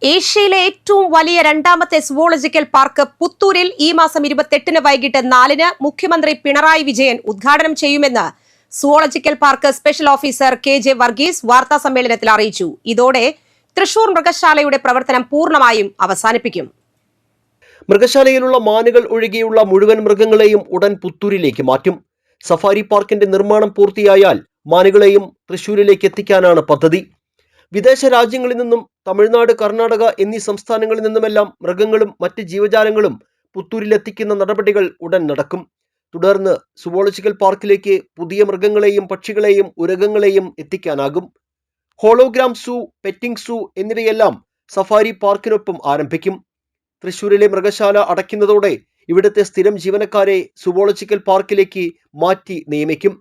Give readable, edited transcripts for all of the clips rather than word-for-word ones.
ഏഷ്യയിലെ ഏറ്റവും വലിയ രണ്ടാമത്തെ സുവോളജിക്കൽ പാർക്ക് പുത്തൂരിൽ ഈ മാസം 28-ന് വൈകിട്ട് 4-ന് മുഖ്യമന്ത്രി പിണറായി വിജയൻ ഉദ്ഘാടനം ചെയ്യുമെന്ന് zoological park special officer KJ Varghese വാർത്താ സമ്മേളനത്തിൽ അറിയിച്ചു. ഇതോടെ തൃശൂർ മൃഗശാലയുടെ പ്രവർത്തനം പൂർണ്ണമായും അവസാനിപ്പിക്കും. മൃഗശാലയിലുള്ള മാനുകൾ ഒഴികെയുള്ള മുഴുവൻ മൃഗങ്ങളെയും ഉടൻ പുത്തൂരിലേക്ക് മാറ്റും. സഫാരി പാർക്കിന്റെ നിർമ്മാണം പൂർത്തിയായാൽ മാനുകളെയും തൃശൂരിലേക്ക് എത്തിക്കാനാണ് പദ്ധതി. വിദേശ രാജ്യങ്ങളിൽ നിന്നും തമിഴ്നാട്, കർണാടക എന്നീ സംസ്ഥാനങ്ങളിൽ നിന്നുമെല്ലാം മൃഗങ്ങളും മറ്റ് ജീവജാലങ്ങളും പുത്തൂരിലെത്തിക്കുന്ന നടപടികൾ ഉടൻ നടക്കും. തുടർന്ന് സുവോളജിക്കൽ പാർക്കിലേക്ക് പുതിയ മൃഗങ്ങളെയും പക്ഷികളെയും ഉരഗങ്ങളെയും എത്തിക്കാനാകും. ഹോളോഗ്രാം സൂ, പെറ്റിംഗ് സൂ എന്നിവയെല്ലാം സഫാരി പാർക്കിനൊപ്പം ആരംഭിക്കും. തൃശൂരിലെ മൃഗശാല അടയ്ക്കുന്നതോടെ ഇവിടുത്തെ സ്ഥിരം ജീവനക്കാരെ സുവോളജിക്കൽ പാർക്കിലേക്ക് മാറ്റി നിയമിക്കും.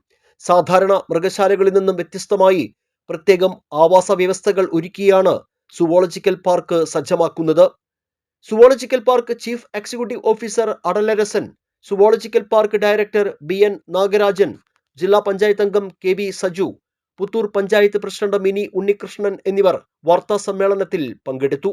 സാധാരണ മൃഗശാലകളിൽ നിന്നും വ്യത്യസ്തമായി പ്രത്യേകം ആവാസ വ്യവസ്ഥകൾ ഒരുക്കിയാണ് സുവോളജിക്കൽ പാർക്ക് സജ്ജമാക്കുന്നത്. Zoological park chief executive officer Adalarasan, zoological park director BN Nagarajan, ജില്ലാ പഞ്ചായത്ത് അംഗം KB സജു, പുത്തൂർ പഞ്ചായത്ത് പ്രസിഡന്റ് മിനി ഉണ്ണികൃഷ്ണൻ എന്നിവർ വാർത്താ സമ്മേളനത്തിൽ പങ്കെടുത്തു.